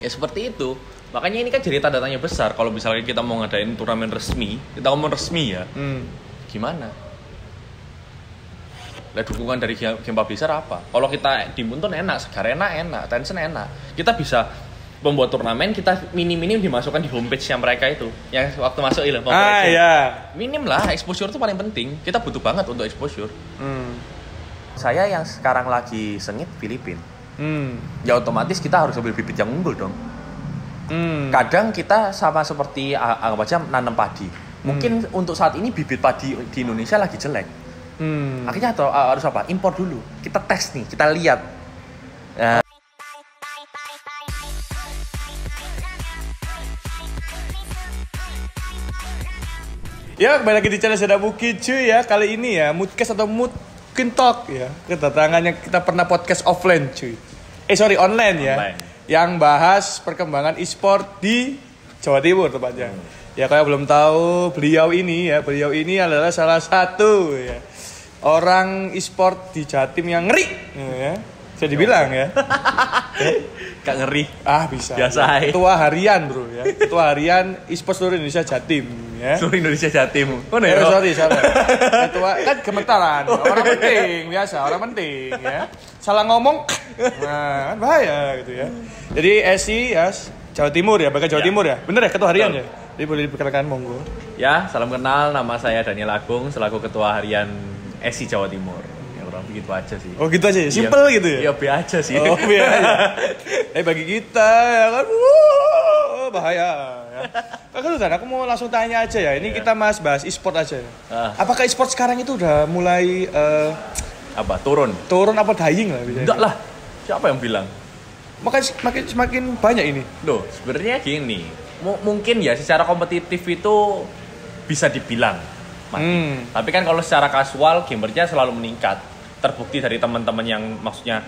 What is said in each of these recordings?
Ya seperti itu. Makanya ini kan jadi tanda tanya besar kalau misalnya kita mau ngadain turnamen resmi, kita ngomong resmi ya. Gimana? Lah dukungan dari game publisher apa? Kalau kita Dimuntun enak, Segarena enak, Tencent enak. Kita bisa membuat turnamen, kita minim-minim dimasukkan di homepage-nya mereka itu. Yang waktu masuk itu. Iya. Minim lah, exposure itu paling penting. Kita butuh banget untuk exposure. Saya yang sekarang lagi sengit Filipina. Ya otomatis kita harus ambil bibit yang unggul dong. Kadang kita sama seperti anggap aja nanam padi. Mungkin untuk saat ini bibit padi di Indonesia lagi jelek. Akhirnya harus apa? Impor dulu. Kita tes nih, kita lihat. Ya, kembali lagi di channel Seda Bukit cuy ya. Kali ini ya, Moodcast atau Mungkin Talk ya. Kedatangannya kita pernah podcast offline cuy. Online ya. Yang bahas perkembangan e-sport di Jawa Timur tepatnya. Ya kayak belum tahu, beliau ini adalah salah satu ya orang e-sport di Jatim yang ngeri ya. Bisa dibilang ya. Gak ngeri. Bisa. Biasa. Ketua harian bro ya. Ketua harian e-sport seluruh Indonesia Jatim ya. Seluruh Indonesia Jatim. Sorry. Ketua kan gemetaran. Orang penting biasa, orang penting ya. Salah ngomong nah, kan bahaya gitu ya. Jadi SI ya Jawa Timur ya, bakal Jawa Timur ya. Bener ya ketua harian ya? Jadi boleh diperkenalkan monggo. Ya, salam kenal, nama saya Daniel Agung selaku ketua harian SI Jawa Timur. Ya orang begitu aja sih. Oh gitu aja ya? Simple gitu ya? Iya, B aja sih. Oh, B aja. Bagi kita ya kan, bahaya ya. Kan udah, aku mau langsung tanya aja ya. Ini kita bahas e-sport aja ya. Apakah e-sport sekarang itu udah mulai turun apa dying lah? Enggak lah, siapa yang bilang? Makanya semakin banyak ini. Loh, sebenarnya gini, mungkin ya secara kompetitif itu bisa dibilang mati. Tapi kan kalau secara kasual gamernya selalu meningkat. Terbukti dari teman-teman yang maksudnya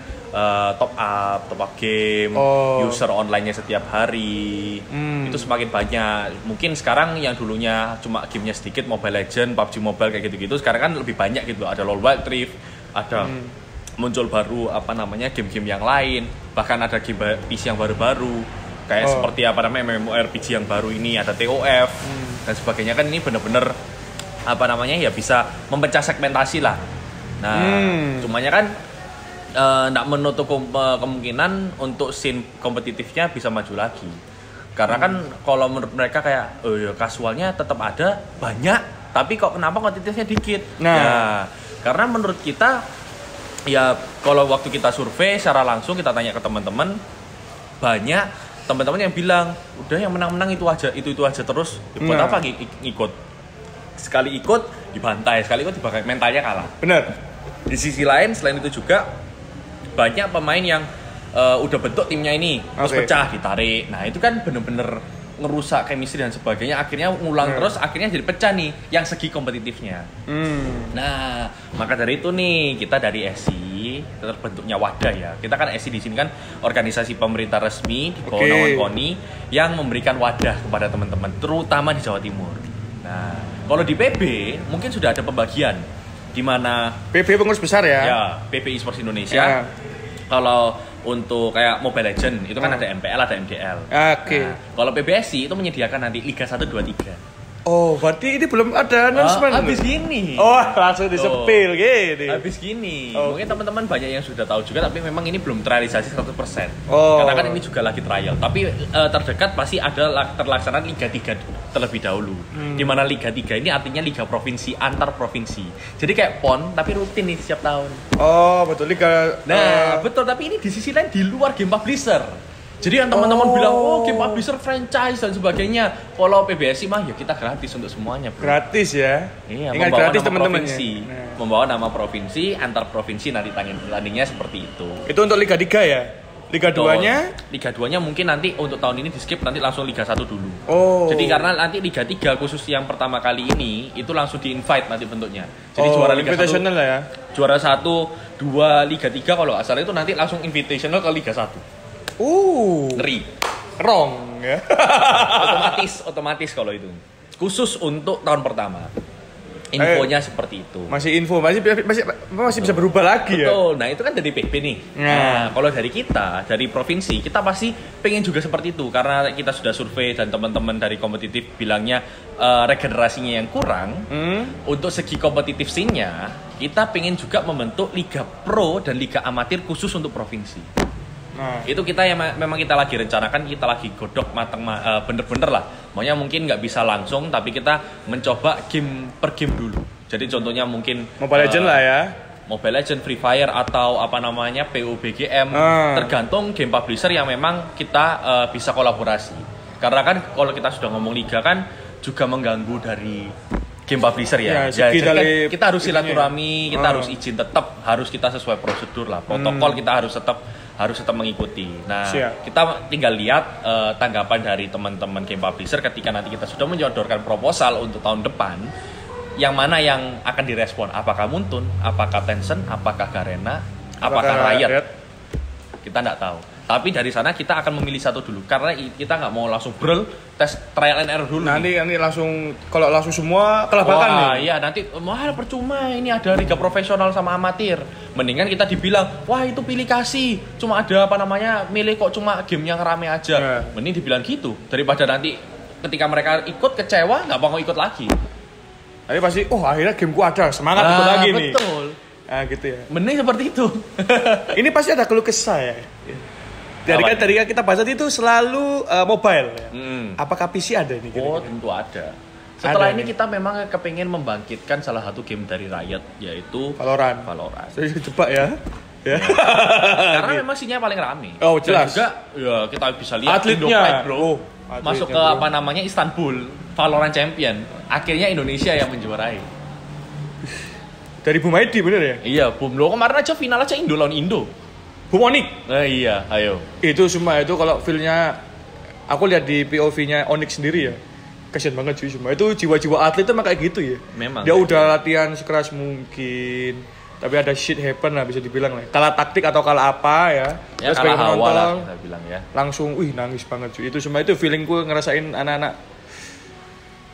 top up game, user online-nya setiap hari. Itu semakin banyak. Mungkin sekarang yang dulunya cuma gamenya sedikit, Mobile Legends, PUBG Mobile kayak gitu-gitu, sekarang kan lebih banyak gitu. Ada LoL Wild Rift, ada muncul baru game-game yang lain, bahkan ada game PC yang baru-baru kayak seperti MMORPG yang baru ini, ada TOF dan sebagainya. Kan ini bener-bener ya bisa memecah segmentasi lah. Nah, cumanya kan nggak menutup kemungkinan untuk scene kompetitifnya bisa maju lagi. Karena kan kalau menurut mereka kayak kasualnya tetap ada banyak, tapi kok kenapa kompetitifnya dikit? Ya, karena menurut kita ya kalau waktu kita survei secara langsung, kita tanya ke teman-teman, banyak teman-teman yang bilang udah yang menang-menang itu aja terus. Buat apa ngikut? Sekali ikut dibantai, sekali ikut dibantai, mentalnya kalah. Bener. Di sisi lain selain itu juga banyak pemain yang udah bentuk timnya ini terus pecah, ditarik. Nah itu kan bener-bener ngerusak chemistry dan sebagainya, akhirnya ngulang terus, akhirnya jadi pecah nih yang segi kompetitifnya. Nah maka dari itu nih kita dari SI terbentuknya wadah ya. Kita kan SI di sini kan organisasi pemerintah resmi di bawah naungan KONI yang memberikan wadah kepada teman-teman terutama di Jawa Timur. Nah kalau di PB mungkin sudah ada pembagian di mana PB pengurus besar ya. Ya PB Esports Indonesia. Kalau untuk kayak Mobile Legends itu kan ada MPL, ada MDL. Oke. Nah, kalau PBSI itu menyediakan nanti Liga 1, 2, 3. Oh, berarti ini belum ada announcement. Habis gini. Oh, langsung disepil gini. Habis gini. Mungkin teman-teman banyak yang sudah tahu juga, tapi memang ini belum terrealisasi 100%. Karena kan ini juga lagi trial. Tapi terdekat pasti ada terlaksana Liga 3 terlebih dahulu. Di mana Liga 3 ini artinya Liga Provinsi antar provinsi. Jadi kayak PON tapi rutin nih setiap tahun. Oh, betul Liga. Nah, betul, tapi ini di sisi lain di luar game publisher. Jadi yang teman-teman bilang, game publisher franchise dan sebagainya. Kalau PBSI mah ya kita gratis untuk semuanya, bro. Gratis ya? Iya, ingat gratis teman-teman ya? Membawa nama provinsi, antar provinsi nanti tandingnya seperti itu. Itu untuk Liga 3 ya? Liga 2-nya? Liga 2-nya mungkin nanti untuk tahun ini di skip, nanti langsung Liga 1 dulu. Jadi karena nanti Liga 3 khusus yang pertama kali ini itu langsung di-invite nanti bentuknya. Jadi juara Liga 1 lah ya? Juara 1, 2, Liga 3 kalau nggak salah itu nanti langsung invitational ke Liga 1. Ngeri. Wrong ya. Otomatis kalau itu. Khusus untuk tahun pertama. Infonya seperti itu. Masih bisa berubah lagi. Betul. Ya. Nah, itu kan dari PB nih. Nah, kalau dari kita, dari provinsi, kita pasti pengen juga seperti itu karena kita sudah survei dan teman-teman dari kompetitif bilangnya regenerasinya yang kurang. Untuk segi kompetitif scene-nya, kita pengen juga membentuk liga pro dan liga amatir khusus untuk provinsi. Nah. Itu kita yang memang kita lagi rencanakan, kita lagi godok matang bener-bener lah. Maunya mungkin nggak bisa langsung, tapi kita mencoba game per game dulu. Jadi contohnya mungkin Mobile Legend lah ya. Mobile Legend, Free Fire atau apa namanya PUBGM, tergantung game publisher yang memang kita bisa kolaborasi. Karena kan kalau kita sudah ngomong liga kan juga mengganggu dari game publisher ya. Jadi kan kita harus silaturahmi, kita harus izin tetap, harus kita sesuai prosedur lah. Protokol kita harus tetap mengikuti. Nah, kita tinggal lihat tanggapan dari teman-teman game publisher ketika nanti kita sudah menyodorkan proposal untuk tahun depan. Yang mana yang akan direspon? Apakah Muntun? Apakah Tencent? Apakah Garena? Apakah Riot? Kita nggak tahu. Tapi dari sana kita akan memilih satu dulu. Karena kita nggak mau langsung tes trial and error dulu. Nanti langsung, kalau langsung semua kelabakan nih. Iya, nanti percuma. Ini ada liga profesional sama amatir. Mendingan kita dibilang, wah itu pilih kasih. Cuma ada milih kok cuma game yang rame aja. Mending dibilang gitu. Daripada nanti ketika mereka ikut kecewa, nggak mau ikut lagi. Tapi pasti, akhirnya gameku ada. Semangat ikut lagi nih. Betul. Nah gitu ya. Mending seperti itu. Ini pasti ada keluh kesah ya. Dari kan kita bahas tadi itu selalu mobile ya. Apakah PC ada nih? Kira-kira? Tentu ada. Setelah ini kita memang kepingin membangkitkan salah satu game dari Riot, yaitu Valorant. Jadi coba ya. Karena memang sinyal paling rame. Oh jelas. Dan juga ya kita bisa lihat atletnya, bro. Masuk ke Istanbul Valorant Champion. Akhirnya Indonesia yang menjuarai. Dari Bumaidi bener ya? Iya, Bum. Lo kemarin aja final aja Indo lawan Indo. Bumonik. Iya, ayo. Itu semua itu kalau feel-nya aku lihat di POV-nya Onyx sendiri ya. Kasian banget cuy semua. Itu jiwa-jiwa atlet itu emang kayak gitu ya. Memang. Dia udah latihan sekeras mungkin. Tapi ada shit happen lah bisa dibilang lah. Kalah taktik atau kalah apa ya. Ya kalah hawa lah kita bilang ya. Langsung nangis banget cuy. Itu semua itu feelingku ngerasain anak-anak.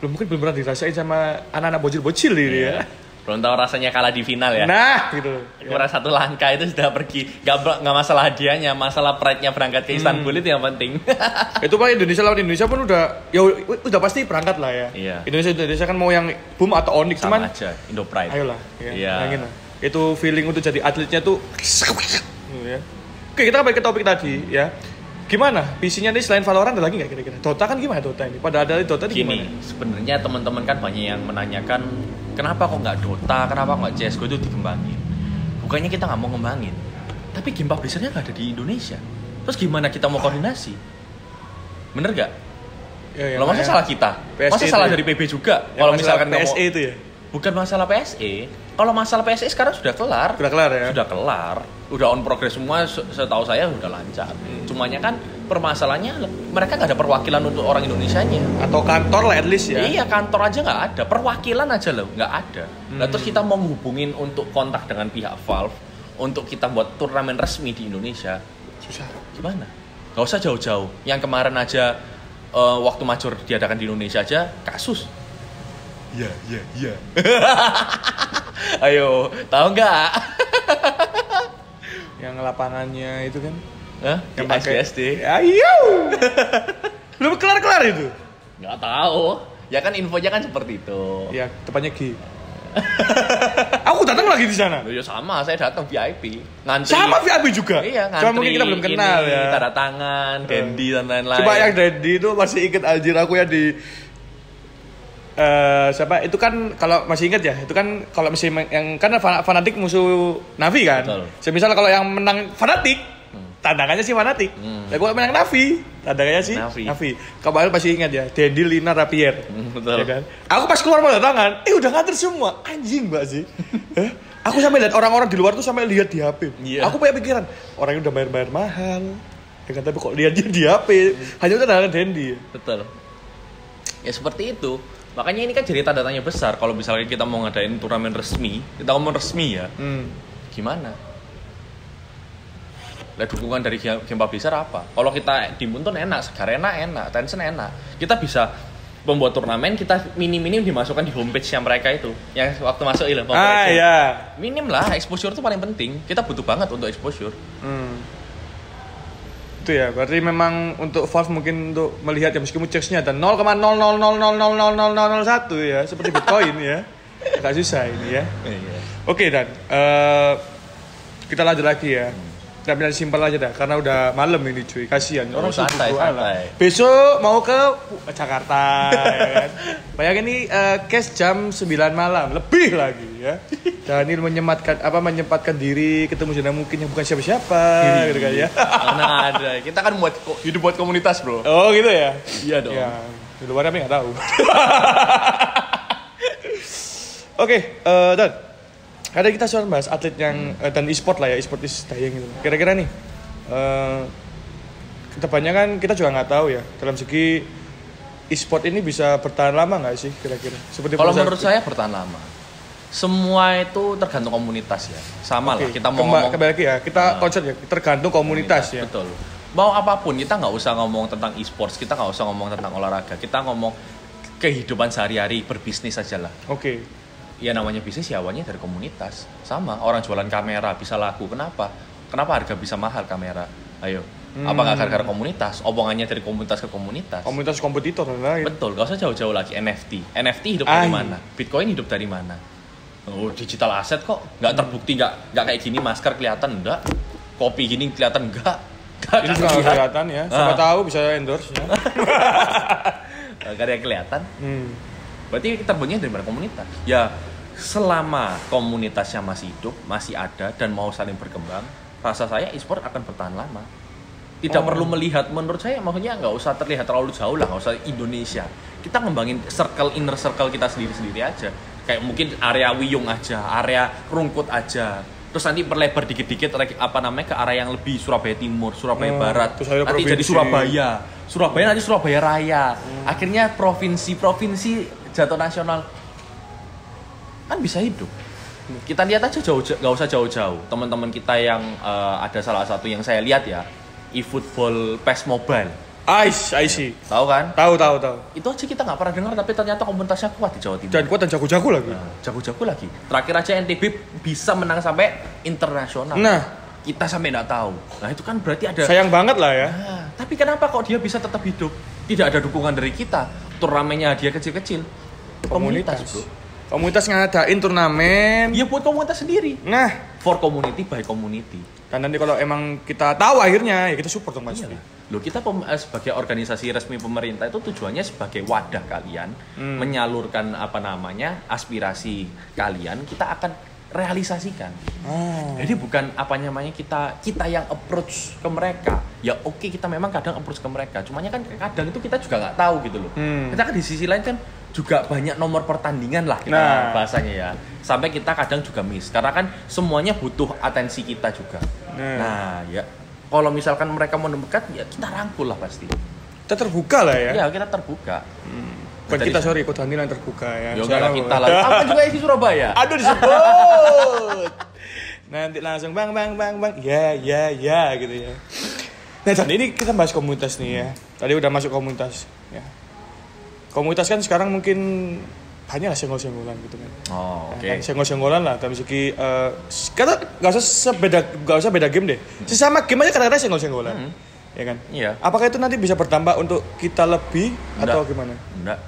Mungkin belum pernah dirasain sama anak-anak bocil-bocil ini ya. Belum tahu rasanya kalah di final ya. Nah, gitu. Kurang satu langkah itu sudah pergi. Gak masalah hadiahnya, masalah pride-nya berangkat ke Istanbul itu yang penting. Itu Pak Indonesia lawan Indonesia pun udah pasti berangkat lah ya. Iya. Indonesia kan mau yang Boom atau Onyx sama aja, Indo Pride. Ayolah, ya. Iya. Itu feeling untuk jadi atletnya tuh ya. Oke, kita balik ke topik tadi ya. Gimana? PC-nya nih selain Valorant ada lagi nggak kira-kira? Dota kan gimana Dota ini? Pada ada Dota ini gimana? Sebenarnya teman-teman kan banyak yang menanyakan kenapa kok nggak Dota, kenapa nggak CSGO itu dikembangin? Bukannya kita nggak mau ngembangin, tapi game publisher-nya nggak ada di Indonesia. Terus gimana kita mau koordinasi? Bener nggak? Ya, masa salah kita? Masa salah dari PB juga? Kalau misalkan PSE itu ya? Bukan masalah PSE. Kalau masalah PSE sekarang sudah kelar. Sudah kelar ya? Sudah kelar. Udah on progress semua, setahu saya udah lancar. Cumanya kan permasalahannya mereka nggak ada perwakilan untuk orang Indonesianya. Atau kantor lah at least ya? Iya, kantor aja nggak ada. Perwakilan aja loh, nggak ada. Nah, terus kita mau hubungin untuk kontak dengan pihak Valve untuk kita buat turnamen resmi di Indonesia. Susah. Gimana? Nggak usah jauh-jauh. Yang kemarin aja waktu Major diadakan di Indonesia aja kasus. Iya. Ayo, tahu nggak? Yang lapangannya itu kan? Yang pakai SD. Ayo. Belum kelar itu? Nggak tahu. Ya kan infonya kan seperti itu. Ya, tepatnya G. Aku datang lagi di sana. Ya sama, saya datang VIP. Ngantri. Sama VIP juga. Iya, ngantri. Cuma mungkin kita belum kenal ya. Tanda tangan, Dendi dan lain-lain. Coba yang Dendi itu masih inget anjir aku ya di siapa itu kan kalau masih ingat ya itu kan kalau misalnya yang kan Fnatic musuh Navi kan. Semisal kalau yang menang Fnatic tandangannya sih Fnatic. Ya gue menang Navi tandangannya sih Navi. Kemarin masih ingat ya Dendi, Lina, Rapier. Betul. Ya kan? Aku pas keluar mau tangan, udah nganter semua anjing mbak sih. Aku sampai lihat orang-orang di luar tuh sampai lihat di HP. Yeah. Aku punya pikiran orangnya udah bayar mahal. Ya kan tapi kok lihat dia di HP hanya udah tandangan Dendi. Betul. Ya seperti itu. Makanya ini kan jadi tanda tanya besar kalau misalnya kita mau ngadain turnamen resmi, kita ngomong resmi ya. Gimana? Lah dukungan dari game publisher apa? Kalau kita di Muntun enak, Garena enak, Tencent enak. Kita bisa pembuat turnamen kita minim dimasukkan di homepage-nya mereka itu. Yang waktu masuk itu. Iya. Minim lah, exposure itu paling penting. Kita butuh banget untuk exposure. Itu ya, berarti memang untuk Valve mungkin untuk melihat ya meskipun chance-nya ada 0,000000001 ya, seperti Bitcoin ya. Agak susah ini ya. Oke Dan, kita lanjut lagi ya. Kita bilang simpel aja dah, karena udah malam ini cuy, kasihan orang santai. Besok mau ke Jakarta ya kan. Bayangin nih cash jam 9 malam, lebih lagi ya. Daniel menyempatkan diri ketemu Zona Mungkin yang bukan siapa-siapa gitu kan ya. Karena ada, kita kan hidup buat komunitas, Bro. Oh gitu ya? Iya dong. Ya, di luar tapi nggak tahu. Oke, Dan. Ada kita soal bahas atlet yang dan e-sport lah ya, e-sport is dying gitu. Kira-kira nih, kedepannya kan kita juga nggak tahu ya dalam segi e-sport ini bisa bertahan lama nggak sih kira-kira? Seperti kalau menurut saya bertahan lama. Semua itu tergantung komunitas ya. Sama lah kita mau ngomong. Kembali lagi ya, kita konsep ya tergantung komunitas ya. Betul. Mau apapun kita nggak usah ngomong tentang e-sports, kita nggak usah ngomong tentang olahraga, kita ngomong kehidupan sehari-hari berbisnis aja lah. Oke. Ya namanya bisnis ya awalnya dari komunitas. Sama orang jualan kamera bisa laku. Kenapa harga bisa mahal kamera? Ayo. Apa nggak gara-gara komunitas? Omongannya dari komunitas ke komunitas. Komunitas kompetitor lah. Betul. Gak usah jauh-jauh lagi. NFT hidup dari mana? Bitcoin hidup dari mana? Oh, digital aset kok nggak terbukti, nggak kayak gini masker kelihatan enggak, kopi gini kelihatan enggak. Ini juga kelihatan ya. Siapa tahu bisa endorse ya. Karya kelihatan. Berarti terbuktinya dari mana komunitas? Ya selama komunitasnya masih hidup, masih ada dan mau saling berkembang, rasa saya e-sport akan bertahan lama. Tidak perlu melihat, menurut saya maksudnya nggak usah terlihat terlalu jauh lah, nggak usah Indonesia. Kita ngembangin inner circle kita sendiri-sendiri aja. Kayak mungkin area Wiyung aja, area Rungkut aja. Terus nanti berlebar dikit-dikit ke arah yang lebih Surabaya Timur, Surabaya Barat. Nanti provinsi. Jadi Surabaya nanti Surabaya Raya. Akhirnya provinsi jatuh nasional. Kan bisa hidup. Kita lihat aja nggak usah jauh-jauh. Teman-teman kita yang ada salah satu yang saya lihat ya, eFootball PES Mobile. I see. Tahu kan? Tahu. Itu aja kita nggak pernah dengar, tapi ternyata komunitasnya kuat di Jawa Timur. Dan kuat dan jago-jago lagi. Jago-jago lagi. Terakhir aja NTB bisa menang sampai internasional. Nah, kita sampai nggak tahu. Nah itu kan berarti ada. Sayang banget lah ya. Nah, tapi kenapa kok dia bisa tetap hidup? Tidak ada dukungan dari kita. Turnamennya dia kecil-kecil. Komunitas, bro. Komunitas ngadain turnamen. Iya buat komunitas sendiri. Nah, for community by community. Dan nanti kalau emang kita tahu akhirnya ya kita support dong pasti. Loh kita sebagai organisasi resmi pemerintah itu tujuannya sebagai wadah kalian menyalurkan aspirasi kalian, kita akan realisasikan. Jadi bukan kita yang approach ke mereka. Ya oke, kita memang kadang approach ke mereka. Cumanya kan kadang itu kita juga nggak tahu gitu loh. Kita kan di sisi lain kan juga banyak nomor pertandingan lah bahasanya ya. Sampai kita kadang juga miss karena kan semuanya butuh atensi kita juga. Nah ya kalau misalkan mereka mau mendekat ya kita rangkul lah pasti. Kita terbuka lah ya. Iya kita terbuka. Bukan kita Kota Daniel yang terbuka ya. Ya enggak lah kita lah. Apa juga isi Surabaya. Aduh disebut. Nanti langsung bang. Ya gitu ya. Nah ini kita bahas komunitas nih ya. Tadi udah masuk komunitas ya. Komunitas kan sekarang mungkin banyak lah senggol-senggolan gitu kan. Oke. Kan senggol-senggolan lah dari segi kata nggak usah beda game deh. Sesama game aja kadang-kadang senggol-senggolan. Ya kan? Iya. Apakah itu nanti bisa bertambah untuk kita lebih atau gimana? Enggak.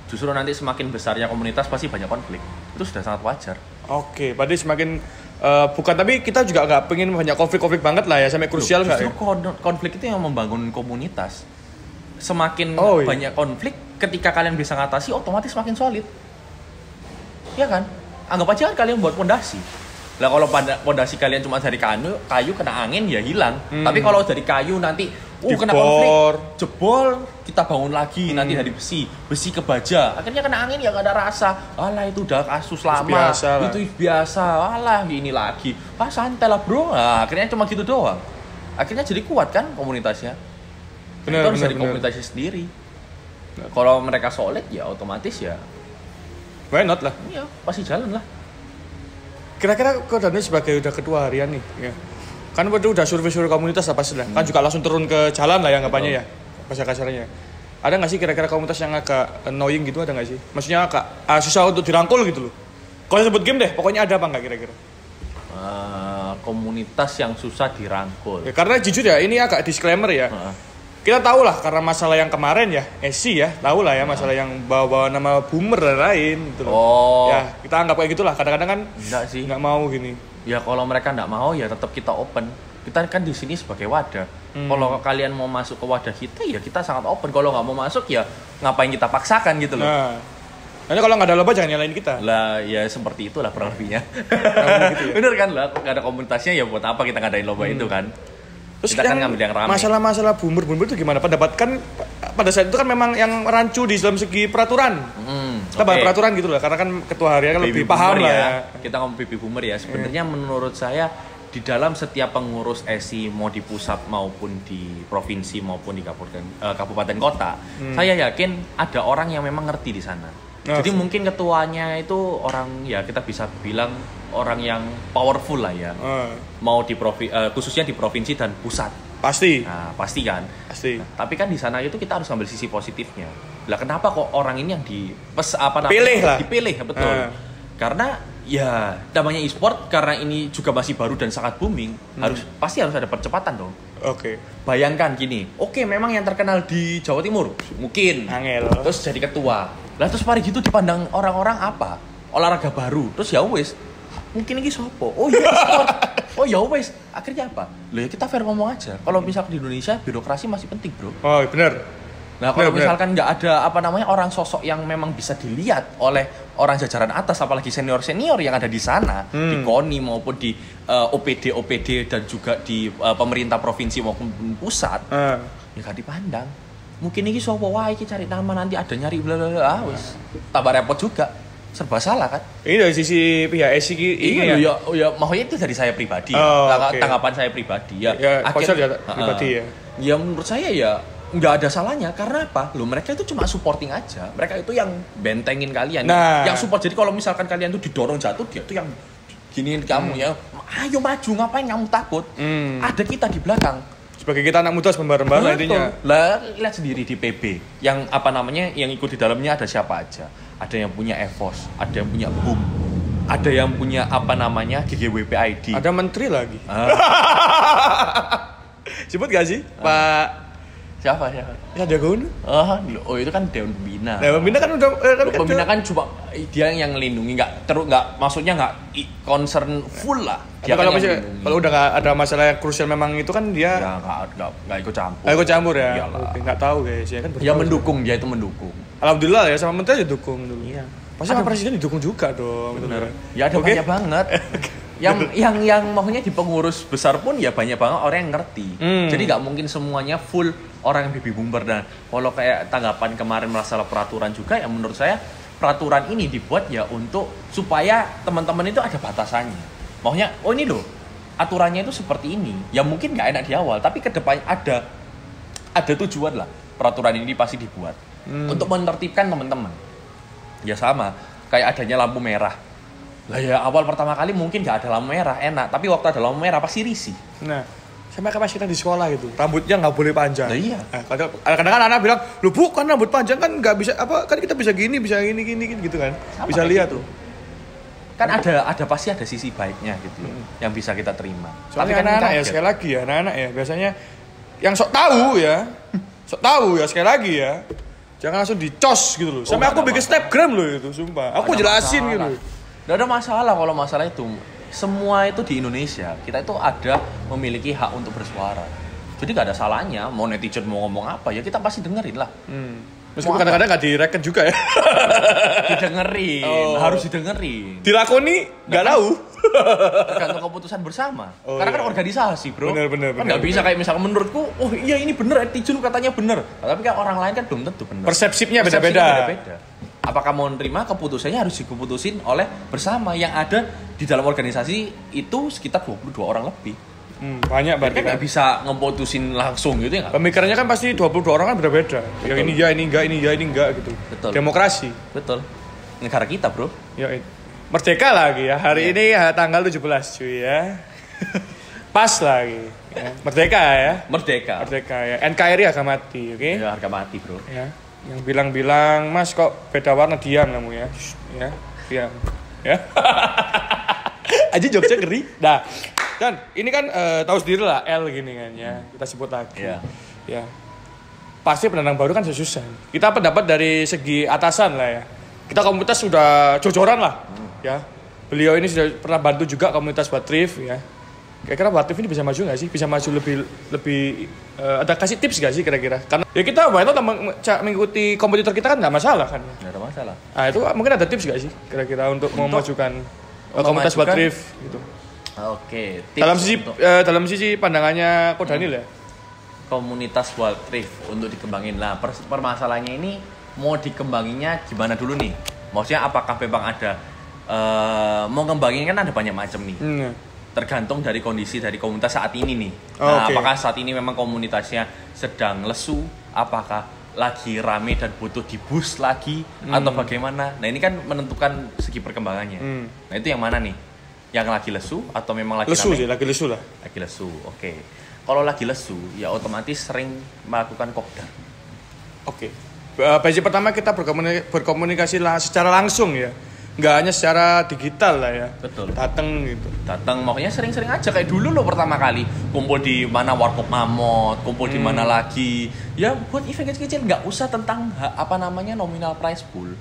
Justru nanti semakin besarnya komunitas pasti banyak konflik. Itu sudah sangat wajar. Oke, berarti semakin bukan, tapi kita juga nggak pengen banyak konflik banget lah ya, sampai krusial nggak ya? Konflik itu yang membangun komunitas. Semakin banyak konflik, ketika kalian bisa ngatasi, otomatis semakin solid. Iya kan? Anggap aja kan kalian buat pondasi. Lah kalau pondasi kalian cuma dari kayu kena angin ya hilang. Tapi kalau dari kayu nanti kena konflik, jebol, kita bangun lagi nanti dari besi ke baja. Akhirnya kena angin ya gak ada rasa. Alah itu udah kasus lama. Itu biasa. Alah ini lagi. Santai lah bro. Nah, akhirnya cuma gitu doang. Akhirnya jadi kuat kan komunitasnya. Itu harus dari komunitasnya sendiri. Kalau mereka solid ya otomatis ya. Why not lah? Iya pasti jalan lah. Kira-kira kok Daniel sebagai udah ketua harian nih ya. Kan udah survei komunitas apa sih lah. Kan juga langsung turun ke jalan lah ya anggapannya ya. Bahasa kasarnya. Ada nggak sih kira-kira komunitas yang agak annoying gitu, ada nggak sih? Maksudnya agak susah untuk dirangkul gitu loh. Kalau sebut game deh, pokoknya ada apa nggak kira-kira? Komunitas yang susah dirangkul. Ya, karena jujur ya, ini agak disclaimer ya. Kita tahu lah karena masalah yang kemarin ya, Esi ya, tahu lah ya masalah yang bawa-bawa nama boomer dan lain gitu loh. Oh. Ya, kita anggap kayak gitulah. Kadang-kadang kan enggak sih. Nggak mau gini. Ya kalau mereka nggak mau ya tetap kita open. Kita kan di sini sebagai wadah. Kalau kalian mau masuk ke wadah kita ya kita sangat open. Kalau nggak mau masuk ya ngapain kita paksakan gitu loh. Nah, nanti kalau nggak ada lomba jangan nyalain kita. Lah ya seperti itulah kurang lebihnya. Gitu ya? Bener kan lah, nggak ada komunitasnya ya buat apa kita ngadain lomba itu kan? Terus kita kan ngambil yang ramai. Masalah boomer itu gimana? Pendapat kan pada saat itu kan memang yang rancu di dalam segi peraturan. Kita bahas peraturan gitu lah, karena kan ketua harian kan lebih paham lah ya. Kita ngomong baby boomer ya. Sebenarnya menurut saya di dalam setiap pengurus ESI mau di pusat maupun di provinsi maupun di kabupaten kota, saya yakin ada orang yang memang ngerti di sana. Jadi mungkin ketuanya itu orang ya kita bisa bilang orang yang powerful lah ya. Mau di khususnya di provinsi dan pusat. Pasti. Nah, pasti kan? Pasti. Nah, tapi kan di sana itu kita harus ambil sisi positifnya. Lah kenapa kok orang ini yang dipilih betul. Karena ya namanya e-sport karena ini juga masih baru dan sangat booming, pasti harus ada percepatan dong. Oke. Bayangkan gini, memang yang terkenal di Jawa Timur mungkin Angel. Terus jadi ketua. Lah terus mari gitu dipandang orang-orang apa? Olahraga baru. Terus ya wis. Mungkin ini sopo. Oh iya e-sport. Oh ya wis. Akhirnya apa? Loh ya kita fair ngomong aja. Kalau misalkan di Indonesia birokrasi masih penting, Bro. Oh, benar. Nah kalau misalkan nggak ada orang sosok yang memang bisa dilihat oleh orang jajaran atas, apalagi senior-senior yang ada di sana, di KONI maupun di OPD dan juga di pemerintah provinsi maupun pusat, ya nggak dipandang. Mungkin ini sopo wae iki cari nama nanti ada nyari bla bla bla, wis tambah repot juga. Serba salah kan? Ini dari sisi pihak ESI ini ya maksudnya itu dari saya pribadi. Tanggapan saya pribadi ya. Akhirnya pribadi ya. Ya menurut saya ya nggak ada salahnya karena apa? Loh mereka itu cuma supporting aja. Mereka itu yang bentengin kalian, yang support. Jadi kalau misalkan kalian tuh didorong jatuh, dia tuh yang giniin kamu ya. Ayo maju, ngapain kamu takut? Ada kita di belakang. Sebagai kita anak muda sembarang-barang intinya. Lah lihat sendiri di PB yang yang ikut di dalamnya ada siapa aja. Ada yang punya EVOS, ada yang punya BUM, ada yang punya GGWP ID. Ada menteri lagi. Sebut gak sih? Pak Siapa? Sandiaga Uno. Oh itu kan Dewan Pembina. Dewan Pembina kan udah Pembina kan cuma dia yang ngelindungi, maksudnya nggak concern full lah. Dia kalau udah nggak ada masalah yang krusial memang itu kan dia nggak ikut campur. Nggak ikut campur ya. Nggak tahu guys ya kan. Ya mendukung, dia itu mendukung. Alhamdulillah ya, sama menteri aja dukung dulu. Iya. Pasti sama presiden didukung juga dong. Benar. Ya ada banyak banget. yang maksudnya di pengurus besar pun ya banyak banget orang yang ngerti. Jadi nggak mungkin semuanya full orang yang baby boomer. Dan kalau kayak tanggapan kemarin masalah peraturan juga ya menurut saya peraturan ini dibuat ya supaya teman-teman itu ada batasannya. Maksudnya ini loh aturannya itu seperti ini. Ya mungkin nggak enak di awal tapi kedepannya ada tujuan lah peraturan ini pasti dibuat untuk menertibkan teman-teman. Ya sama kayak adanya lampu merah. Lah ya awal pertama kali mungkin nggak ada lampu merah enak, tapi waktu ada lampu merah pasti risih. Nah, sama kayak pas kita di sekolah gitu, rambutnya nggak boleh panjang. Nah, iya. Kadang-kadang anak bilang, lu bukan rambut panjang kan nggak bisa kan kita bisa gini gitu kan, sama bisa lihat tuh. Kan ada pasti ada sisi baiknya gitu, yang bisa kita terima. Soalnya tapi kan anak-anak ya sekali lagi ya, anak-anak ya biasanya yang sok tahu ya sekali lagi ya. Jangan langsung dicos gitu loh. Sampai aku bikin snapgram loh itu, sumpah. Aku jelasin gitu. Nggak ada masalah kalau masalah itu. Semua itu di Indonesia, kita itu memiliki hak untuk bersuara. Jadi nggak ada salahnya, mau netizen mau ngomong apa, ya kita pasti dengerin lah. Meskipun kadang-kadang nggak direken juga ya. Didengerin, harus didengerin. Dilakoni, nggak tahu. Tergantung keputusan bersama. Karena kan organisasi, bro. Bener. Kan nggak bisa kayak misalkan menurutku, oh iya ini bener, netizen katanya bener. Tapi kan orang lain kan belum tentu bener. Persepsinya beda-beda. Apakah mau nerima keputusannya harus dikeputusin oleh bersama yang ada di dalam organisasi itu sekitar 22 orang lebih. Banyak berarti kan nggak bisa ngeputusin langsung gitu ya. Pemikirannya kan pasti 22 orang kan beda-beda. Yang ini ya, ini enggak gitu. Betul. Demokrasi. Betul. Negara kita, bro. Ya, merdeka lagi ya. Hari ini ya tanggal 17 cuy ya. Pas lagi. Ya. Merdeka ya. Merdeka Ya. NKRI harga mati, oke? ya, harga mati bro Ya. Yang bilang-bilang, Mas kok beda warna, diam kamu ya. Ya, diam. Ya. Aja jokesnya ngeri. Nah, dan ini kan tahu sendiri lah L gini kan ya. Kita sebut lagi. Ya. Pasti pendatang baru kan susah. Kita pendapat dari segi atasan lah ya. Kita komunitas sudah jojoran lah. Ya. Beliau ini sudah pernah bantu juga komunitas buat thrift ya. Kira-kira buat thrift ini bisa maju nggak sih? Bisa maju lebih ada kasih tips nggak sih kira-kira? Karena ya kita banyak mengikuti kompetitor kita kan nggak masalah kan? Nggak ada masalah. Nah itu mungkin ada tips nggak sih kira-kira untuk memajukan komunitas buat thrift gitu? Oke. Dalam sisi pandangannya Ko Daniel ya. Komunitas buat thrift untuk dikembangin lah. Permasalahannya ini mau dikembanginnya gimana dulu nih? Maksudnya apakah memang ada mau ngembangin kan ada banyak macam nih. Tergantung dari kondisi dari komunitas saat ini nih. Apakah saat ini memang komunitasnya sedang lesu? Apakah lagi rame dan butuh di-boost lagi? Atau bagaimana? Nah ini kan menentukan segi perkembangannya. Nah itu yang mana nih? Yang lagi lesu atau memang lagi lesu rame? Sih, lagi lesu lah. Lagi lesu, oke. Kalau lagi lesu, ya otomatis sering melakukan kopdar. Oke. Basic pertama kita berkomunikasi lah secara langsung ya. Nggak hanya secara digital lah ya. Betul. Datang gitu. Datang, makanya sering-sering aja kayak dulu lo pertama kali kumpul di mana Warkop Mamot, kumpul di mana lagi. Ya buat event kecil-kecil nggak usah tentang nominal prize pool.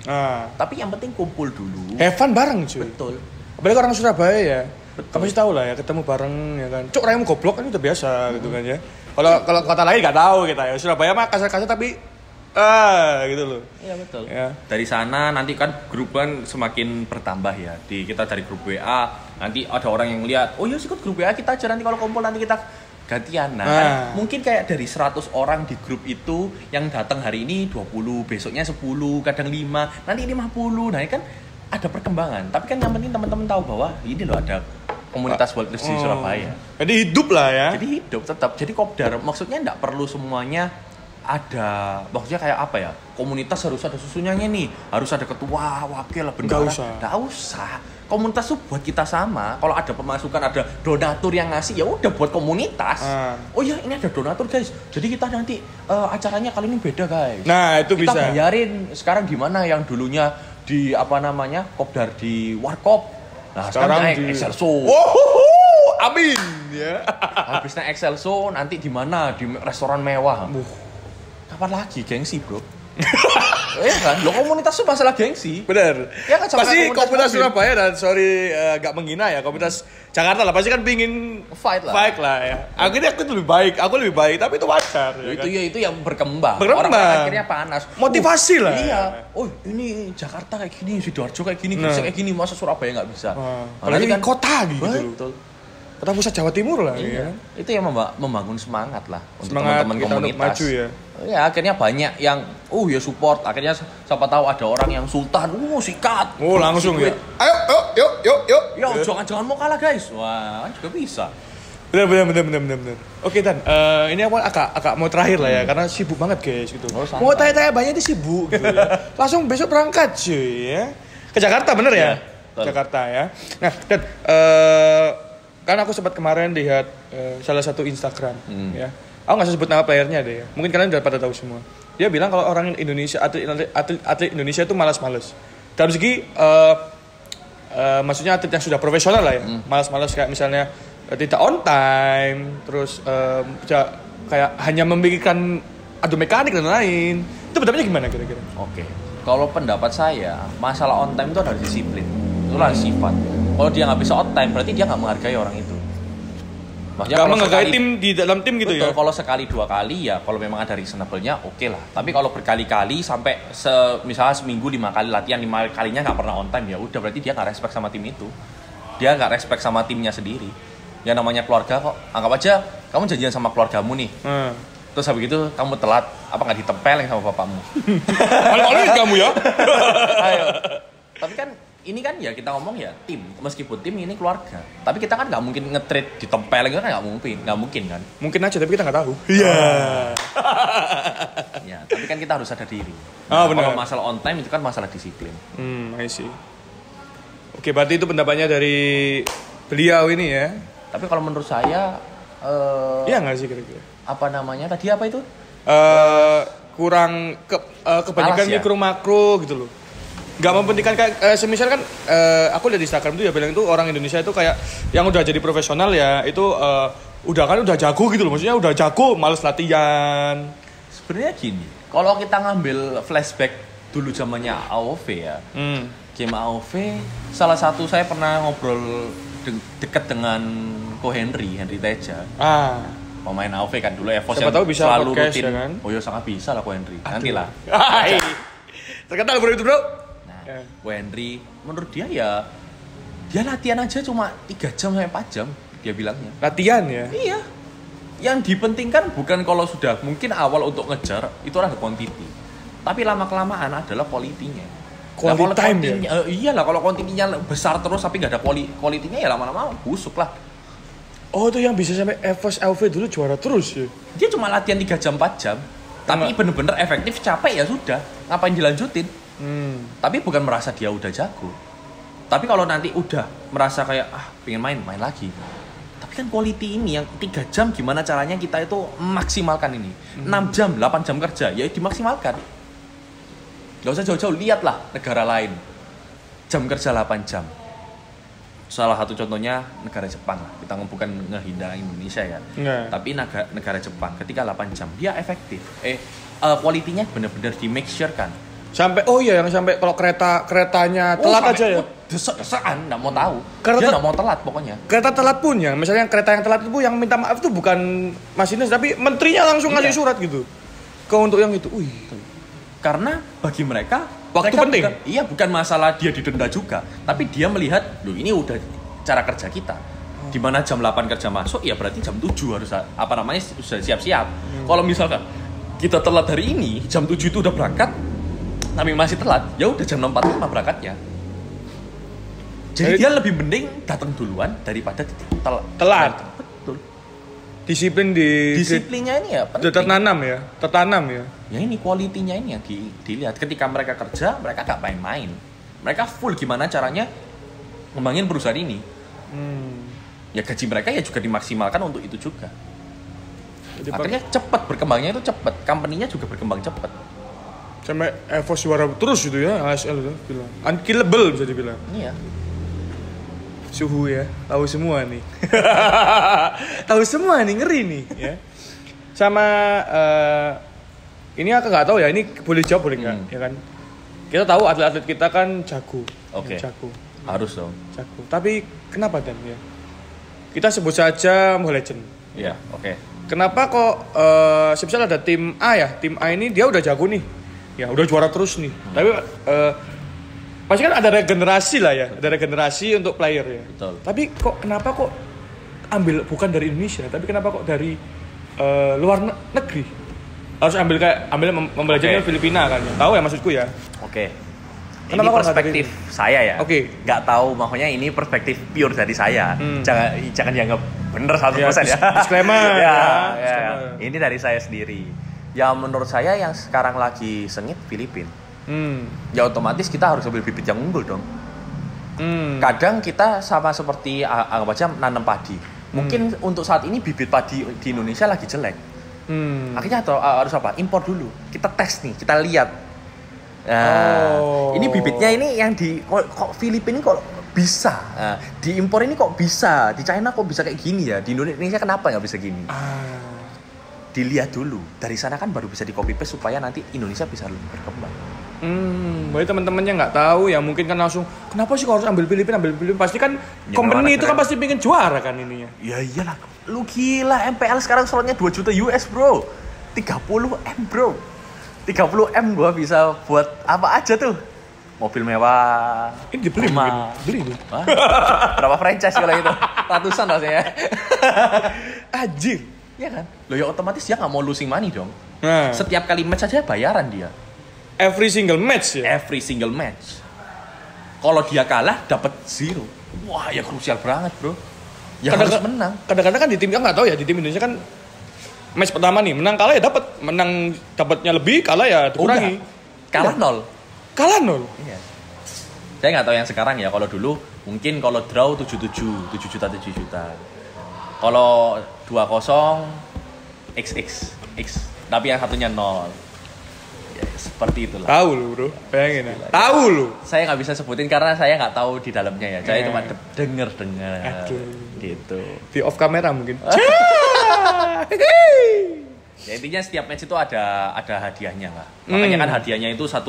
Tapi yang penting kumpul dulu. Have fun bareng cuy. Betul. Apalagi orang Surabaya ya. Kamu pasti tahu lah ya, ketemu bareng ya kan. Cuk, raymu goblok kan udah biasa gitu kan ya. Kalau kota lain nggak tahu kita ya. Surabaya mah kasar-kasar tapi gitu loh. Iya betul. Ya. Dari sana nanti kan grup kan semakin bertambah ya. Kita dari grup WA nanti ada orang yang lihat, oh ya ikut grup WA kita aja nanti kalau kumpul nanti kita gantian. Kan mungkin kayak dari 100 orang di grup itu yang datang hari ini 20, besoknya 10, kadang 5, nanti 50. Nah ini kan ada perkembangan. Tapi kan yang penting teman-teman tahu bahwa ini loh ada komunitas World Thrift di Surabaya. Jadi hidup lah ya. Jadi hidup tetap. Jadi kopdar maksudnya enggak perlu semuanya ada, maksudnya kayak apa ya, komunitas harus ada susunya nih, harus ada ketua, wakil, bendahara. Nggak usah. Komunitas tuh buat kita sama. Kalau ada pemasukan, ada donatur yang ngasih, ya udah buat komunitas. Oh ya ini ada donatur guys, jadi kita nanti acaranya kali ini beda guys. Nah itu kita bisa. Kita bayarin sekarang di mana yang dulunya di kopdar di Warkop. Nah sekarang naik Excelso. Amin ya. Habisnya Excelso nanti di mana, di restoran mewah. Kapan lagi gengsi bro? Iya kan, lo komunitas tuh masalah gengsi. Bener. Ya kan, pasti komunitas Surabaya dan sorry gak menghina ya, komunitas Jakarta lah pasti kan pingin fight lah ya. Akhirnya aku lebih baik, tapi itu wajar. Ya itu kan? Ya itu yang berkembang. Orang akhirnya panas. Motivasi lah. Iya. Oh ini Jakarta kayak gini, Sidoarjo kayak gini, Gresik kayak gini, masa Surabaya nggak bisa? Apalagi kan kota gitu. Betul. Kota pusat Jawa Timur lah. Iya. Ya. Itu yang membangun semangat lah untuk semangat teman-teman kita komunitas. Untuk maju ya. Ya akhirnya banyak yang ya support. Akhirnya siapa tahu ada orang yang sultan, sikat. Langsung ya. Ayo, yuk. Ya jangan mau kalah guys. Wah, kan juga bisa. Bener. Oke Dan, ini aku agak mau terakhir lah ya, karena sibuk banget guys gitu. Mau tanya-tanya banyak itu sibuk gitu ya. Langsung besok berangkat cuy ya. Ke Jakarta bener ya? Jakarta ya. Nah Dan, kan aku sempat kemarin lihat salah satu Instagram ya. Aku nggak sebut nama playernya deh ya. Mungkin kalian udah pada tahu semua. Dia bilang kalau orang Indonesia, atlet Indonesia itu malas-malas. Dalam segi maksudnya atlet yang sudah profesional lah ya. Malas-malas kayak misalnya tidak on time, terus kayak hanya memikirkan adu mekanik dan lain. Itu pendapatnya gimana kira-kira? Oke. Kalau pendapat saya, masalah on time itu adalah disiplin. Itulah sifat. Kalau dia nggak bisa on time, berarti dia nggak menghargai orang itu. Gak menghargai tim di dalam tim gitu. Betul, ya? Kalau sekali 2 kali ya, kalau memang ada reasonable-nya oke lah. Tapi kalau berkali-kali sampai misalnya seminggu 5 kali latihan, 5 kalinya nggak pernah on time, ya udah berarti dia nggak respect sama tim itu. Dia nggak respect sama timnya sendiri. Yang namanya keluarga kok. Anggap aja kamu janjian sama keluargamu nih. Terus habis itu kamu telat, apa nggak ditempelin sama bapakmu? Malu-maluin kamu ya. Ayo. Tapi kan ini kan ya kita ngomong ya tim, meskipun tim ini keluarga, tapi kita kan nggak mungkin nge-trade ditempelin kan nggak mungkin kan? Mungkin aja tapi kita nggak tahu. Iya. Ya, tapi kan kita harus sadar diri. Benar. Kalau masalah on time itu kan masalah disiplin. I see. Oke, berarti itu pendapatnya dari beliau ini ya. Tapi kalau menurut saya iya nggak sih kira-kira? Apa namanya? Tadi apa itu? Kurang kebanyakan Malas ya? mikro makro gitu loh. Gak mempentingkan kayak semisal kan aku lihat di Instagram tuh ya bilang itu orang Indonesia itu kayak yang udah jadi profesional ya itu udah jago gitu loh, maksudnya udah jago males latihan. Sebenarnya gini, kalau kita ngambil flashback dulu zamannya AOV ya, game AOV salah satu saya pernah ngobrol deket dengan Ko Henry Teja. Pemain AOV kan dulu EVOS yang bisa selalu podcast, rutin. Ya kan? Oh iya sangat bisa lah Ko Henry. Nantilah. Terkenal bro itu bro. Ko Henry menurut dia latihan aja cuma 3 jam sampai 4 jam dia bilangnya. Latihan ya? Iya. Yang dipentingkan bukan kalau sudah mungkin awal untuk ngejar itu ada quantity. Tapi lama-kelamaan adalah quality-nya. Quality time ya? Iyalah kalau quantity-nya besar terus tapi nggak ada quality-nya ya lama-lama busuk lah. Oh itu yang bisa sampai EVOS LV dulu juara terus ya? Dia cuma latihan 3 jam 4 jam. Tapi bener-bener efektif, capek ya sudah. Ngapain dilanjutin? Tapi bukan merasa dia udah jago. Tapi kalau nanti udah merasa kayak pengen main lagi. Tapi kan quality ini yang 3 jam gimana caranya kita itu maksimalkan ini. 6 jam, 8 jam kerja ya dimaksimalkan. Gak usah jauh-jauh, lihatlah negara lain. Jam kerja 8 jam. Salah satu contohnya negara Jepang lah. Kita bukan ngehina Indonesia ya. Tapi negara Jepang ketika 8 jam dia efektif. Quality-nya benar-benar di make sure kan. Sampai yang sampai kalau keretanya telat aja ya. Desek-desekan enggak mau tahu. Dia enggak mau telat pokoknya. Kereta telat pun ya. Misalnya kereta yang telat itu yang minta maaf itu bukan masinis tapi menterinya langsung ngasih surat gitu. Untuk yang itu. Karena bagi mereka waktu penting. Bukan masalah dia didenda juga, tapi dia melihat, loh ini udah cara kerja kita. Di mana jam 8 kerja masuk, ya berarti jam 7 harus sudah siap-siap. Kalau misalkan kita telat hari ini, jam 7 itu udah berangkat, tapi masih telat, ya udah jam 6.45 berangkatnya. Jadi dia lebih mending datang duluan daripada telat. Betul. Disiplinnya ini ya penting. Tertanam ya. Ya ini quality-nya ini yang dilihat. Ketika mereka kerja, mereka gak main-main. Mereka full gimana caranya ngembangin perusahaan ini. Ya gaji mereka ya juga dimaksimalkan untuk itu juga. Jadi akhirnya cepat berkembangnya itu cepat. Company-nya juga berkembang cepat. Sampai EVOS juara terus gitu ya, ASL itu bilang. Unkillable bisa dibilang. Iya. Suhu ya, tahu semua nih. Tahu semua nih, ngeri nih ya. Sama ini aku nggak tahu ya, ini boleh jawab boleh nggak ya kan? Kita tahu atlet-atlet kita kan jago. Oke. Jago. Harus dong. Jago. Tapi kenapa Dan ya? Kita sebut saja Mobile Legend. Iya, oke. Kenapa kok semisal ada tim A ya? Tim A ini dia udah jago nih. Ya, udah juara terus nih. Tapi pasti kan ada regenerasi lah ya. Ada regenerasi untuk player ya. Betul. Tapi kenapa kok ambil bukan dari Indonesia, tapi kenapa kok dari luar negeri? Harus ambil membelajarnya Filipina kan ya. Tahu ya maksudku ya? Oke. Ini perspektif saya ya. Oke. Nggak tahu, makanya ini perspektif pure dari saya. Jangan dianggap bener 100% ya. Disclaimer. ya. Ini dari saya sendiri. Ya menurut saya yang sekarang lagi sengit Filipina. Ya otomatis kita harus ambil bibit yang unggul dong. Kadang kita sama seperti anggap aja nanam padi. Mungkin untuk saat ini bibit padi di Indonesia lagi jelek. Akhirnya harus apa? Impor dulu. Kita tes nih, kita lihat. Ini bibitnya ini yang kok Filipina ini kok bisa. Diimpor ini kok bisa. Di China kok bisa kayak gini ya. Di Indonesia kenapa nggak bisa gini? Dilihat dulu. Dari sana kan baru bisa di copy paste supaya nanti Indonesia bisa lebih berkembang. Berarti teman-temannya nggak tahu ya, mungkin kan langsung kenapa sih kok harus ambil Filipina? Pasti kan ya, company itu kan pasti pengen juara kan ininya. Ya iyalah. Lu gila, MPL sekarang slotnya 2 juta US bro. 30M bro. 30M gua bisa buat apa aja tuh. Mobil mewah. Ini dibeli tuh. Berapa franchise kalau itu? Ratusan rasanya. Anjir. Iya kan? Loh ya otomatis dia nggak mau losing money dong. Setiap kali match aja bayaran dia. Every single match ya? Every single match. Kalau dia kalah dapat 0. Wah ya krusial banget bro. Ya harus menang. Kadang-kadang kan di tim nggak tahu ya, di tim Indonesia kan match pertama nih menang kalah ya dapat, menang dapatnya lebih, kalah ya dikurangi. Kalah 0. Kalah 0. Iya. Saya nggak tahu yang sekarang ya. Kalau dulu mungkin kalau draw 7 juta. Kalau 2-0 XX tapi yang satunya 0. Ya, seperti itulah. Tahu lu, Bro. Bayangin ya. Tahu lu. Saya nggak bisa sebutin karena saya nggak tahu di dalamnya ya. Saya cuma dengar. Gitu. Di off kamera mungkin. Ya intinya setiap match itu ada hadiahnya lah. Makanya kan hadiahnya itu 1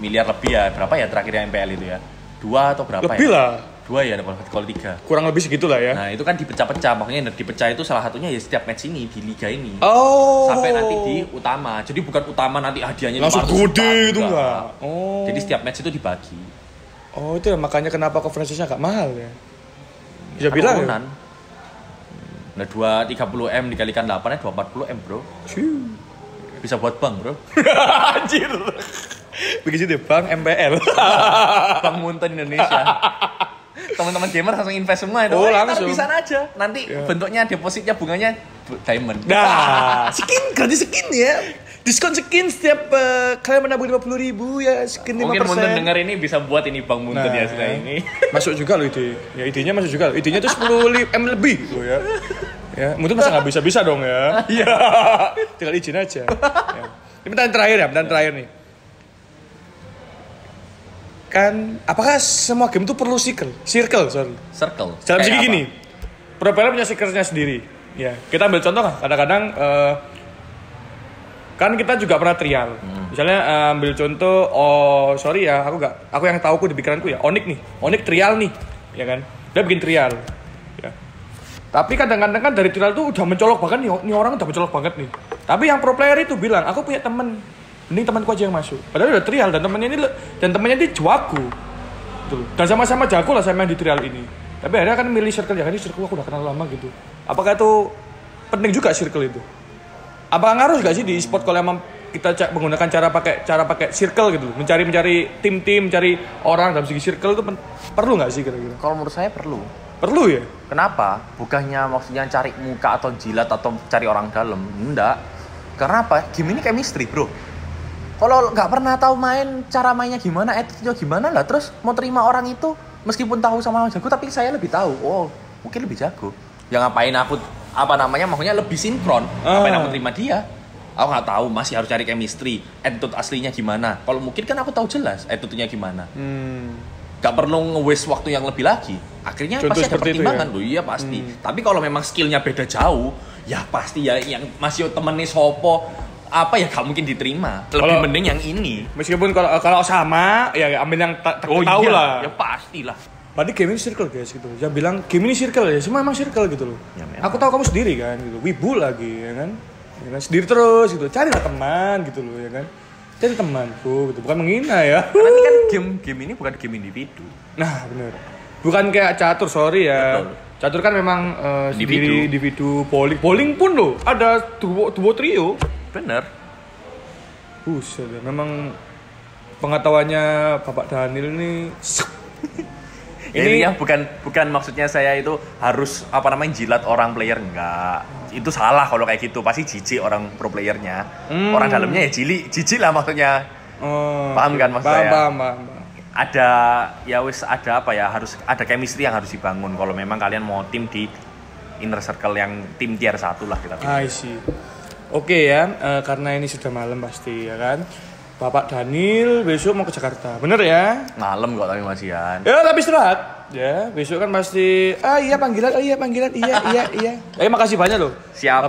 miliar lebih ya. Berapa ya terakhir yang MPL itu ya? 2 atau berapa lebih ya? Lah. 2 ya kalau 3. Kurang lebih segitulah ya. Nah, itu kan dipecah-pecah. Makanya dipecah itu salah satunya ya setiap match ini di liga ini. Oh. Sampai nanti di utama. Jadi bukan utama nanti hadiahnya langsung gede gitu enggak. Oh. Jadi setiap match itu dibagi. Oh, itu ya makanya kenapa conference-nya agak mahal ya. Bisa bilang ya. Nah, 230M dikalikan 8 ya 240M, Bro. Bisa buat bank, Bro. Anjir. Begitu deh, Bang MPL. Bank Munten Indonesia. Teman-teman gamer langsung invest semua itu. Oh, langsung. Bisa aja. Nanti bentuknya depositnya bunganya diamond. Nah, gratis skin ya. Diskon skin setiap kalian menabung 50.000 ya, skin 5%. Mungkin Munten denger ini bisa buat ini Bang Munten ya sudah ini. Masuk juga loh ide. Ya idenya masuk juga. Idenya tuh 10M lebih gitu ya. Ya, Munten masa enggak bisa dong ya. Iya. Tinggal izin aja. Ya. Ini pertanyaan terakhir nih. Kan apakah semua game itu perlu circle? Dalam segi gini, pro player punya circle-nya sendiri. Ya, kita ambil contoh lah. Kadang-kadang kan kita juga pernah trial. Misalnya ambil contoh, aku yang tahu di pikiranku ya, Onyx trial nih, ya kan? Dia bikin trial. Ya. Tapi kadang-kadang kan dari trial tuh udah mencolok banget nih orang udah mencolok banget nih. Tapi yang pro player itu bilang, aku punya temen, mending temanku aja yang masuk. Padahal udah trial dan temannya ini jago. Gitu. Dan sama-sama jago lah sama yang di trial ini. Tapi akhirnya kan milih circle ya kan, ini circle aku udah kenal lama gitu. Apakah itu penting juga circle itu? Apakah ngaruh gak sih di e-sport kalau emang kita menggunakan cara pakai circle gitu, mencari tim-tim, mencari orang dalam segi circle itu perlu nggak sih kira-kira? Kalau menurut saya perlu. Perlu ya? Kenapa? Bukannya maksudnya cari muka atau jilat atau cari orang dalam? Enggak. Karena apa? Game ini chemistry, Bro. Kalau nggak pernah tahu cara mainnya gimana, attitude-nya gimana lah, terus mau terima orang itu meskipun tahu sama jago, tapi saya lebih tahu. Oh, mungkin lebih jago. Ya ngapain aku maksudnya lebih sinkron. Ngapain aku terima dia? Aku nggak tahu, masih harus cari chemistry, attitude aslinya gimana. Kalau mungkin kan aku tahu jelas attitude-nya gimana. Gak perlu nge-waste waktu yang lebih lagi. Akhirnya contoh pasti ada pertimbangan loh, iya pasti. Tapi kalau memang skillnya beda jauh, ya pasti ya yang masih temennya sopo gak mungkin diterima. Lebih mending yang ini. Meskipun kalau sama ya ambil yang tahu lah. Ya pastilah. Berarti game ini circle guys gitu. Jangan bilang game ini circle ya, semua emang circle gitu loh. Ya, aku tahu kamu sendiri kan gitu. Wibu lagi ya kan. Ya kan? Sendiri terus gitu. Carilah teman gitu loh ya kan. Cari temanku gitu, bukan menghina ya. Karena ini kan game ini bukan game individu. Nah, benar. Bukan kayak catur, sorry ya. Betul. Catur kan memang individu bowling pun loh. Ada duo trio. Bener. Buset, memang pengetahuannya Bapak Daniel ini. Ini ya bukan maksudnya saya itu harus jilat orang player, enggak. Itu salah kalau kayak gitu, pasti jijik orang pro playernya. Orang dalamnya ya jijik lah maksudnya. Paham kan maksud saya? Paham. Harus ada chemistry yang harus dibangun kalau memang kalian mau tim di inner circle yang tim tier 1 lah kita. I see. Oke ya, karena ini sudah malam pasti ya kan. Bapak Daniel besok mau ke Jakarta, bener ya? Malam kok tapi masihan. Ya tapi istirahat. Ya besok kan pasti. Panggilan. Iya. Makasih banyak loh. Siap.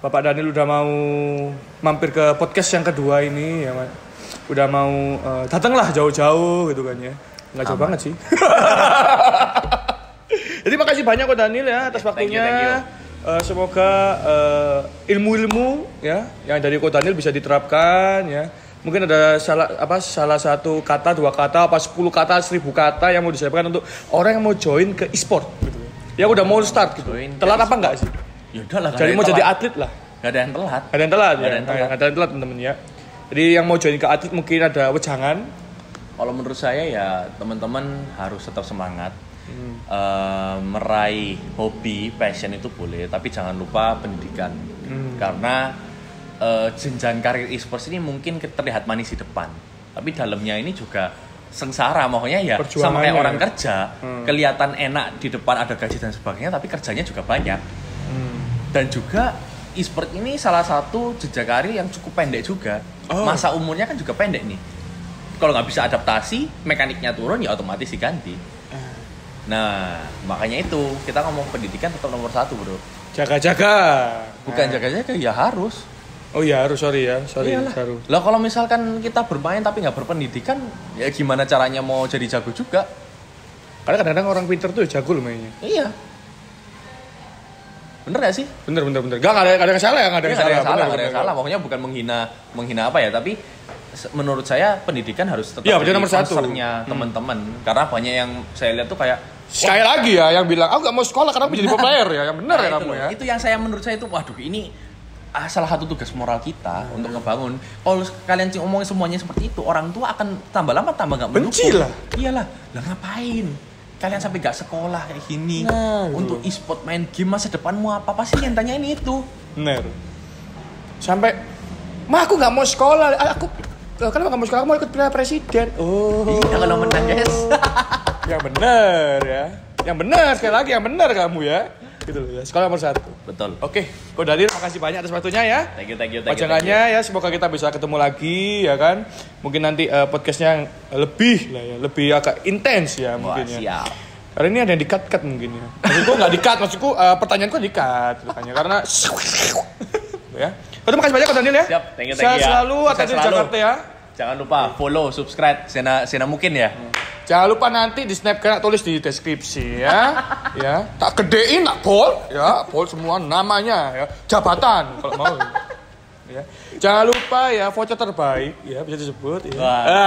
Bapak Daniel udah mau mampir ke podcast yang kedua ini ya, udah mau datanglah jauh-jauh gitu kan ya. Nggak jauh banget sih. Jadi makasih banyak kok Daniel ya atas waktunya. Thank you. Semoga ilmu-ilmu ya yang dari Ko Daniel bisa diterapkan ya. Mungkin ada salah satu kata, 2 kata, 10 kata, 1000 kata yang mau disampaikan untuk orang yang mau join ke e-sport gitu. Yang udah mau start gitu. Telat apa enggak sih? Ya udahlah. Jadi mau jadi atlet lah. Gak ada yang telat. Gak ada yang telat teman-teman ya. Jadi yang mau join ke atlet mungkin ada wejangan. Kalau menurut saya ya teman-teman harus tetap semangat. Meraih hobi, passion itu boleh, tapi jangan lupa pendidikan. Karena jenjang karir e-sports ini mungkin terlihat manis di depan, tapi dalamnya ini juga sengsara, makanya ya sama kayak orang kerja, kelihatan enak di depan ada gaji dan sebagainya, tapi kerjanya juga banyak. Dan juga e-sport ini salah satu jejak karir yang cukup pendek juga. Masa umurnya kan juga pendek nih. Kalau nggak bisa adaptasi, mekaniknya turun ya otomatis diganti. Nah, makanya itu kita ngomong pendidikan tetap nomor 1, bro. Jaga-jaga. Bukan jaga-jaga, ya harus. Oh iya harus, sorry. Lah kalau misalkan kita bermain tapi nggak berpendidikan, ya gimana caranya mau jadi jago juga? Karena kadang-kadang orang pinter tuh jago loh mainnya. Iya. Bener gak sih? Bener. Gak ada yang salah ya, Gak ada yang salah. Pokoknya bukan menghina apa ya, tapi menurut saya pendidikan harus tetap jadi nomor 1 teman-teman. Karena banyak yang saya lihat tuh kayak sekali lagi ya yang bilang, aku gak mau sekolah karena aku jadi player ya. Yang bener ya kamu ya. Itu yang menurut saya itu, waduh ini salah satu tugas moral kita untuk ngebangun. Kalau kalian ngomongin semuanya seperti itu, orang tua akan tambah lama tambah gak mendukung. Benci lah. Iyalah, lah ngapain? Kalian sampai gak sekolah kayak gini untuk e-sport main game, masa depanmu apa sih yang tanyain itu? Bener. Sampai, aku gak mau sekolah. Kenapa gak mau sekolah? Aku mau ikut pilihan presiden. Iya kalau menang guys. Yang bener ya. Yang bener, sekali lagi yang bener kamu ya. Gitu loh ya, sekolah nomor 1. Betul. Oke, Ko Daniel makasih banyak atas waktunya ya. Thank you. Pajangannya ya, semoga kita bisa ketemu lagi ya kan. Mungkin nanti podcastnya lebih agak intens ya mungkin ya. Siap. Hari ini ada yang di-cut mungkin ya. Maksudku nggak di-cut, pertanyaanku di-cut karena ya. Terima kasih banyak Ko Daniel ya. Siap, thank you. Sehat selalu atas Jakarta ya. Jangan lupa follow, subscribe Sena mungkin ya. Jangan lupa nanti di Snapchat tulis di deskripsi ya. Ya, tak gedein, tak bold ya, bold semua namanya ya, jabatan kalau mau. Ya. Jangan lupa ya voucher terbaik ya bisa disebut ya.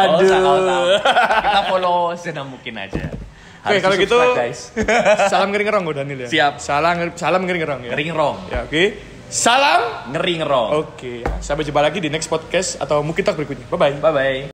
Aduh. Kita follow Sena mungkin aja. Oke, kalau gitu guys. Salam ngeri ngerong Daniel ya. Siap. Salam ngeri ngerong ya. Ngeri ngerong. Ya, oke. Salam ngeri ngerong. Oke, sampai jumpa lagi di next podcast atau mungkin talk berikutnya. Bye bye.